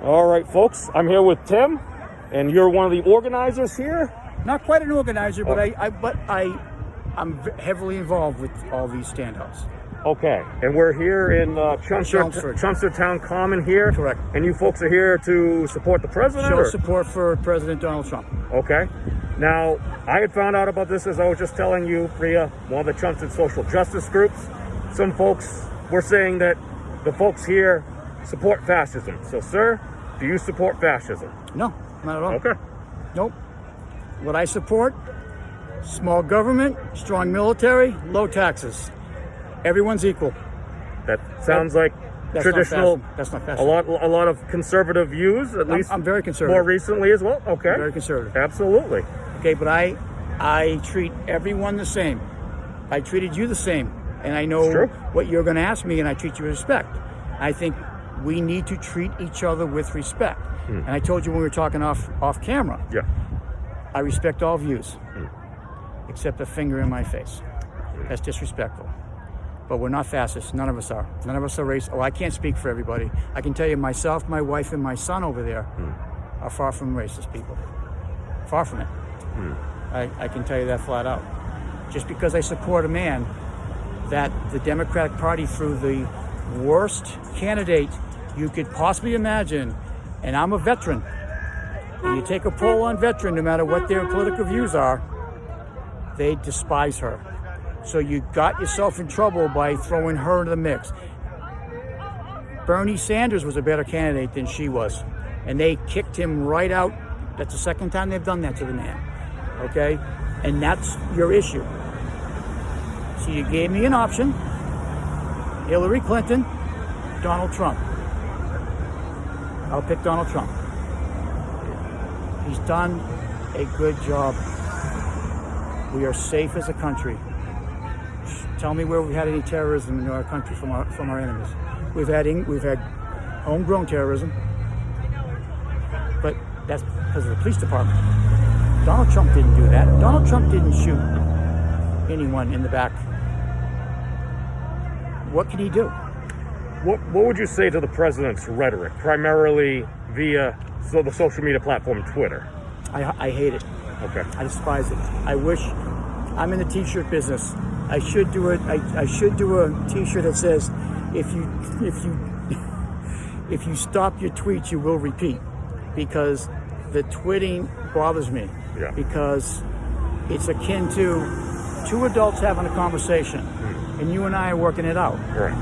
All right, folks, I'm here with Tim, and you're one of the organizers here? Not quite an organizer, but I'm heavily involved with all these standouts. Okay, and we're here in Chelmsford Town Common here. Correct. And you folks are here to support the president? Show support for President Donald Trump. Okay. Now, I had found out about this as I was just telling you via one of the Chelmsford social justice groups. Some folks were saying that the folks here support fascism. So, sir, do you support fascism? No, not at all. Okay. Nope. What I support, small government, strong military, low taxes. Everyone's equal. That sounds like That's traditional. That's not fascism. A lot of conservative views, at least. I'm very conservative. More recently as well. Okay. Very conservative. Absolutely. Okay, but I treat everyone the same. I treated you the same, and I know what you're going to ask me, and I treat you with respect. I think we need to treat each other with respect. And I told you when we were talking off camera. Yeah. I respect all views, except a finger in my face. That's disrespectful. But we're not fascists. None of us are. None of us are racist. Oh, I can't speak for everybody. I can tell you myself, my wife, and my son over there are far from racist people. Far from it. I can tell you that flat out. Just because I support a man that the Democratic Party threw the worst candidate you could possibly imagine, and I'm a veteran. And you take a poll on veteran, no matter what their political views are, they despise her. So you got yourself in trouble by throwing her into the mix. Bernie Sanders was a better candidate than she was, and they kicked him right out. That's the second time they've done that to the man. Okay? And that's your issue. So you gave me an option: Hillary Clinton, Donald Trump. I'll pick Donald Trump. He's done a good job. We are safe as a country. Tell me where we've had any terrorism in our country from our enemies. We've had homegrown terrorism, but that's because of the police department. Donald Trump didn't do that. Donald Trump didn't shoot anyone in the back. What can he do? What would you say to the president's rhetoric, primarily via the social media platform Twitter? I hate it. Okay. I despise it. I wish I'm in the t-shirt business. I should do it. I should do a t-shirt that says, if you stop your tweets, you will repeat, because the tweeting bothers me. Yeah. Because it's akin to two adults having a conversation, and you and I are working it out. Right.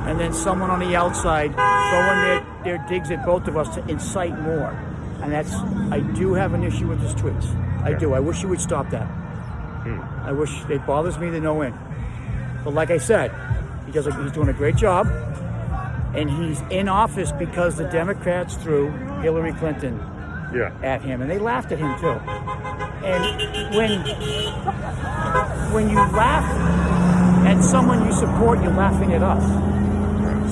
And then someone on the outside throwing their digs at both of us to incite more. And I do have an issue with his tweets. I do. I wish you would stop that. I wish. It bothers me to no end. But like I said, he's doing a great job. And he's in office because the Democrats threw Hillary Clinton at him. And they laughed at him too. And when you laugh at someone you support, you're laughing at us.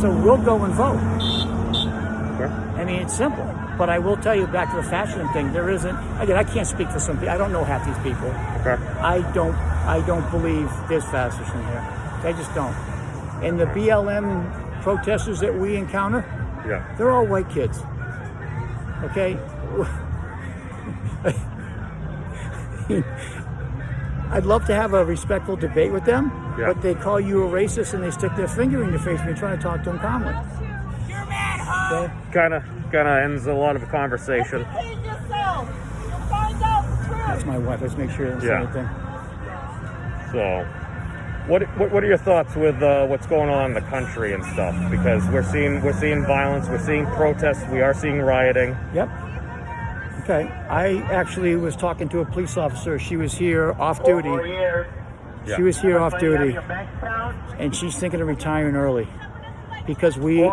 So we'll go and vote. I mean, it's simple. But I will tell you, back to the fascism thing, there isn't. Again, I can't speak for some people. I don't know half these people. Okay. I don't believe there's fascism here. I just don't. And the BLM protesters that we encounter, they're all white kids. Okay. I'd love to have a respectful debate with them, but they call you a racist and they stick their finger in your face when you're trying to talk to them calmly. You're mad, huh? Okay? Kind of ends a lot of the conversation. That's my wife. Let's make sure I don't say anything. So, what are your thoughts with what's going on in the country and stuff? Because we're seeing violence, we're seeing protests, we are seeing rioting. Yep. Okay. I actually was talking to a police officer. She was here off duty. She was here off duty, and she's thinking of retiring early because and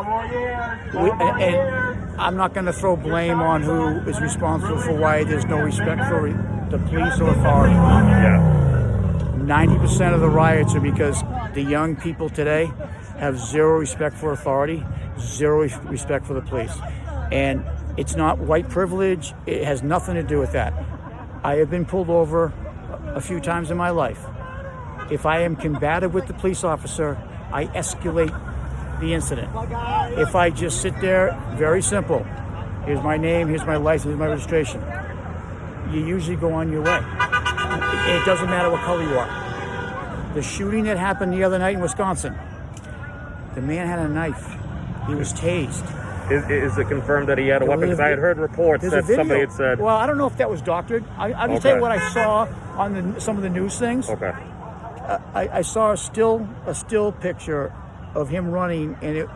I'm not going to throw blame on who is responsible for why there's no respect for the police or authority. 90% of the riots are because the young people today have zero respect for authority, zero respect for the police. And it's not white privilege. It has nothing to do with that. I have been pulled over a few times in my life. If I am combative with the police officer, I escalate the incident. If I just sit there, very simple, Here's my name, here's my license, here's my registration. You usually go on your way. It doesn't matter what color you are. The shooting that happened the other night in Wisconsin, the man had a knife. He was tased. Is it confirmed that he had a weapon? Because I had heard reports that somebody had said. Well, I don't know if that was doctored. I'll just tell you what I saw on some of the news things. Okay. I saw a still picture of him running, and it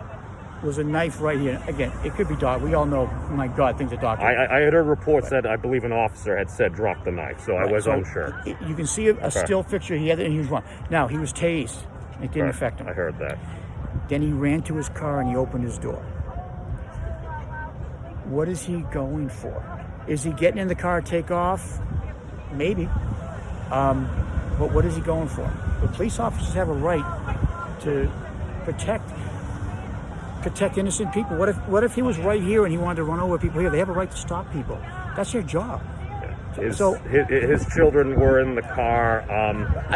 was a knife right here. Again, it could be doctored. We all know, my God, things are doctored. I had heard reports that I believe an officer had said drop the knife, so I was unsure. You can see a still picture. He had it, and he was running. Now, he was tased. It didn't affect him. I heard that. Then he ran to his car and he opened his door. What is he going for? Is he getting in the car, take off? Maybe. But what is he going for? The police officers have a right to protect innocent people. What if he was right here and he wanted to run over people here? They have a right to stop people. That's their job. His children were in the car,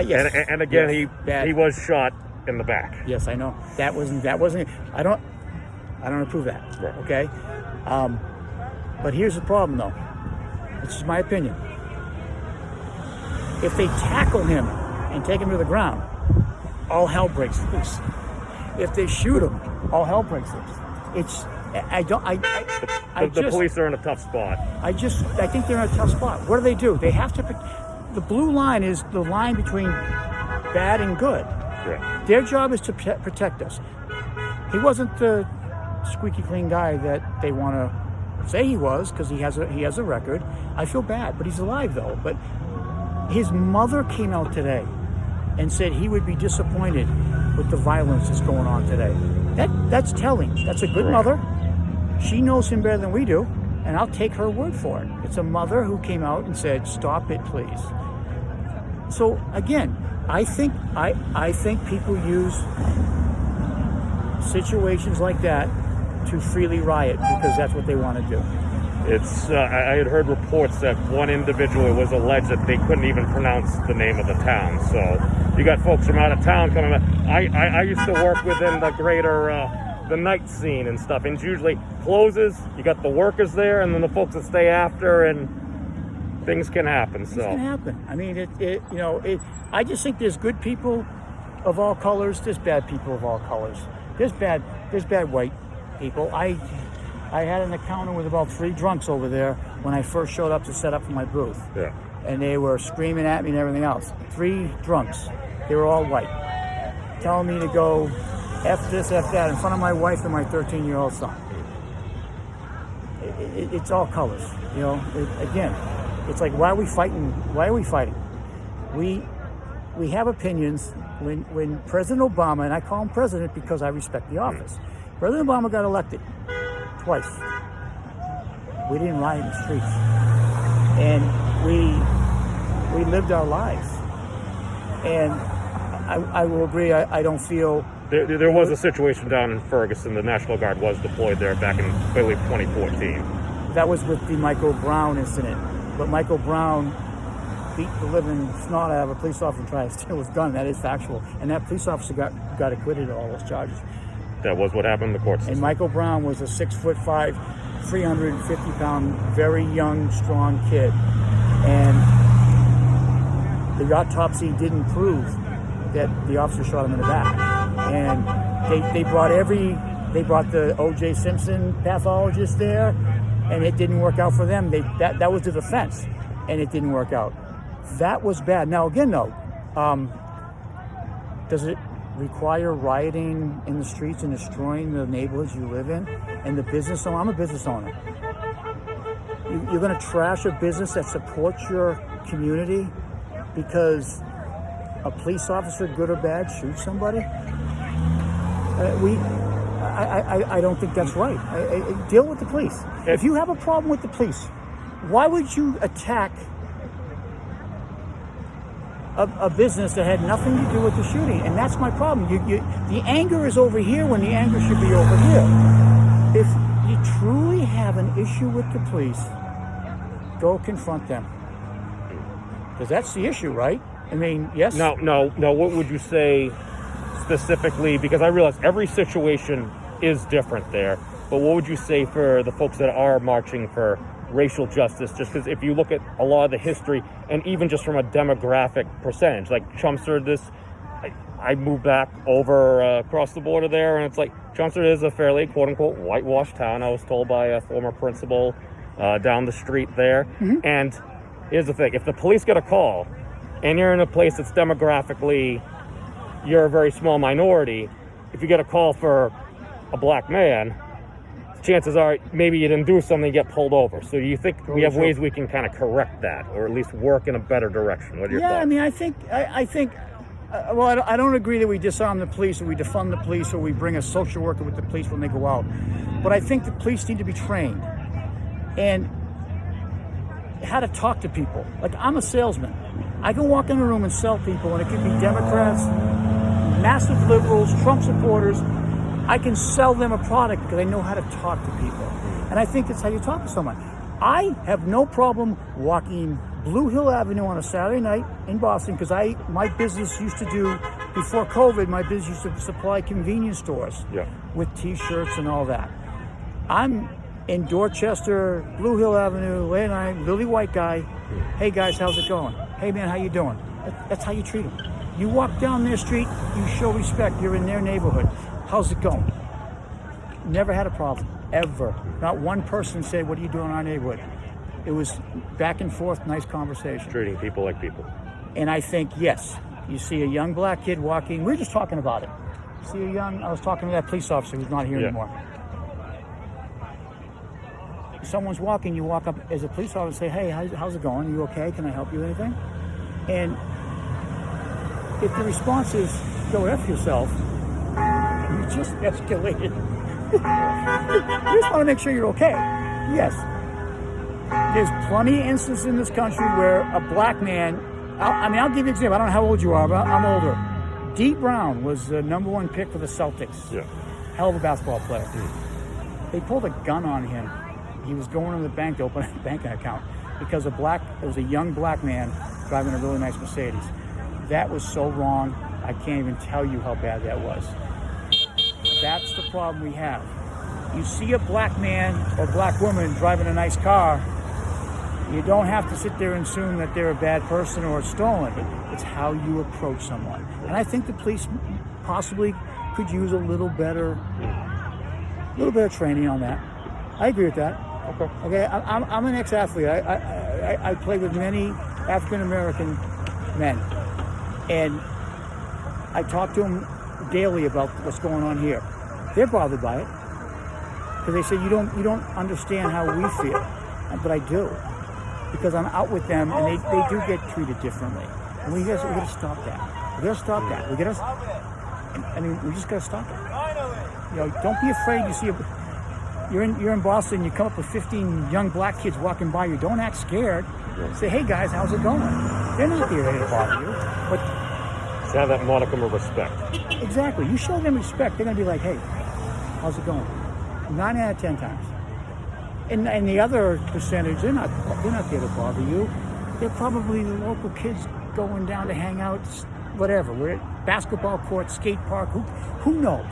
yes. and again, he was shot in the back. Yes, I know. That wasn't. I don't approve that. Right. Okay. But here's the problem, though. This is my opinion. If they tackle him and take him to the ground, all hell breaks loose. If they shoot him, all hell breaks loose. The police are in a tough spot. I think they're in a tough spot. What do? They have to. The blue line is the line between bad and good. Yeah. Their job is to protect us. He wasn't the squeaky clean guy that they want to say he was, because he has a record. I feel bad, but he's alive though. But his mother came out today and said he would be disappointed with the violence that's going on today. That's telling. That's a good mother. She knows him better than we do, and I'll take her word for it. It's a mother who came out and said, "Stop it, please." So again, I think people use situations like that to freely riot because that's what they want to do. I had heard reports that one individual was alleged that they couldn't even pronounce the name of the town. So you got folks from out of town coming up. I used to work within the greater the night scene and stuff, and usually closes. You got the workers there, and then the folks that stay after, and things can happen. So it can happen. I mean, I just think there's good people of all colors. There's bad people of all colors. There's bad white people. I had an encounter with about 3 drunks over there when I first showed up to set up for my booth. Yeah. And they were screaming at me and everything else. 3 drunks. They were all white. Telling me to go F this, F that in front of my wife and my 13-year-old son. It's all colors. Again, it's like, why are we fighting? Why are we fighting? We have opinions. When President Obama, and I call him president because I respect the office, President Obama got elected twice. We didn't riot in the streets, and we lived our lives. And I will agree. I don't feel there was a situation down in Ferguson. The National Guard was deployed there back in, I believe, 2014. That was with the Michael Brown incident. But Michael Brown beat the living snot out of a police officer and tried to steal his gun. That is factual. And that police officer got acquitted of all those charges. That was what happened in the court system. And Michael Brown was a 6'5", 350-pound, very young, strong kid. And the autopsy didn't prove that the officer shot him in the back. And they brought the O.J. Simpson pathologist there, and it didn't work out for them. That was the defense, and it didn't work out. That was bad. Now again, though, does it require rioting in the streets and destroying the neighborhoods you live in and the business owner? I'm a business owner. You're going to trash a business that supports your community because a police officer, good or bad, shoots somebody? I don't think that's right. Deal with the police. If you have a problem with the police, why would you attack a business that had nothing to do with the shooting? And that's my problem. The anger is over here when the anger should be over here. If you truly have an issue with the police, go confront them. Because that's the issue, right? I mean, yes? No. What would you say specifically? Because I realize every situation is different there. But what would you say for the folks that are marching for racial justice? Just because if you look at a lot of the history, and even just from a demographic percentage, like Chelmsford, I moved back over across the border there, and it's like Chelmsford is a fairly quote-unquote whitewashed town. I was told by a former principal down the street there. And here's the thing: if the police get a call, and you're in a place that's demographically, you're a very small minority, if you get a call for a black man, chances are maybe you didn't do something, you get pulled over. So you think we have ways we can kind of correct that, or at least work in a better direction? What are your thoughts? I mean, I think. Well, I don't agree that we disarm the police or we defund the police or we bring a social worker with the police when they go out. But I think the police need to be trained and how to talk to people. Like, I'm a salesman. I can walk in a room and sell people, and it could be Democrats, massive liberals, Trump supporters. I can sell them a product because I know how to talk to people. And I think that's how you talk to someone. I have no problem walking Blue Hill Avenue on a Saturday night in Boston because my business used to do, before COVID, my business used to supply convenience stores with T-shirts and all that. I'm in Dorchester, Blue Hill Avenue, late night, Lily White guy. Hey guys, how's it going? Hey man, how you doing? That's how you treat them. You walk down their street, you show respect. You're in their neighborhood. How's it going? Never had a problem, ever. Not one person said, what are you doing in our neighborhood? It was back and forth, nice conversation. Treating people like people. And I think, yes, you see a young black kid walking. We were just talking about it. I was talking to that police officer who's not here anymore. Someone's walking, you walk up as a police officer and say, hey, how's it going? Are you okay? Can I help you with anything? And if the response is, go F yourself, you just escalated. You just want to make sure you're okay. Yes. There's plenty of instances in this country where a black man, I'll give you an example. I don't know how old you are, but I'm older. Dee Brown was the number one pick for the Celtics. Yeah. Hell of a basketball player. They pulled a gun on him. He was going to the bank to open a banking account because it was a young black man driving a really nice Mercedes. That was so wrong. I can't even tell you how bad that was. That's the problem we have. You see a black man or black woman driving a nice car, you don't have to sit there and assume that they're a bad person or it's stolen. It's how you approach someone. And I think the police possibly could use a little better training on that. I agree with that. Okay. I'm an ex-athlete. I played with many African American men, and I talk to them daily about what's going on here. They're bothered by it because they say you don't understand how we feel, but I do because I'm out with them, and they do get treated differently. And we gotta stop that. We gotta stop that. We just gotta stop it. Don't be afraid. You see you're in Boston, you come up with 15 young black kids walking by you. Don't act scared. Say, hey guys, how's it going? They're not here to bother you. But have that modicum of respect. Exactly. You show them respect, they're gonna be like, hey, how's it going? 9 out of 10 times. And the other percentage, they're not there to bother you. They're probably the local kids going down to hang out, whatever. We're at basketball court, skate park, who knows?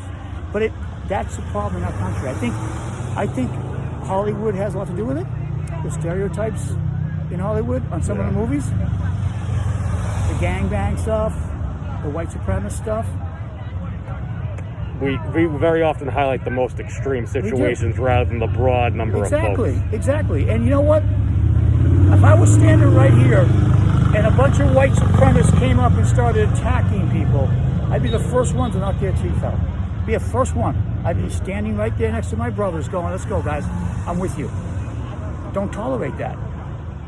But that's the problem in our country. I think Hollywood has a lot to do with it. The stereotypes in Hollywood on some of the movies. The gangbang stuff, the white supremacist stuff. We very often highlight the most extreme situations rather than the broad number of folks. Exactly. And you know what? If I was standing right here and a bunch of white supremacists came up and started attacking people, I'd be the first one to knock their teeth out. Be the first one. I'd be standing right there next to my brothers going, let's go, guys. I'm with you. Don't tolerate that.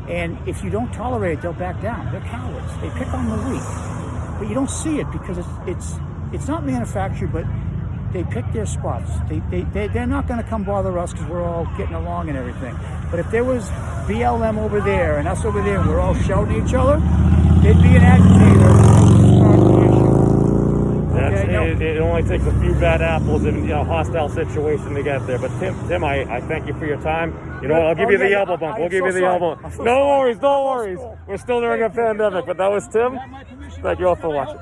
And if you don't tolerate it, they'll back down. They're cowards. They pick on the weak. But you don't see it because it's not manufactured, but they pick their spots. They're not going to come bother us because we're all getting along and everything. But if there was BLM over there and us over there and we're all shouting at each other, there'd be an agitator. It only takes a few bad apples in a hostile situation to get there. But Tim, I thank you for your time. You know what? I'll give you the elbow bump. We'll give you the elbow. No worries. We're still during a pandemic. But that was Tim. Thank you all for watching.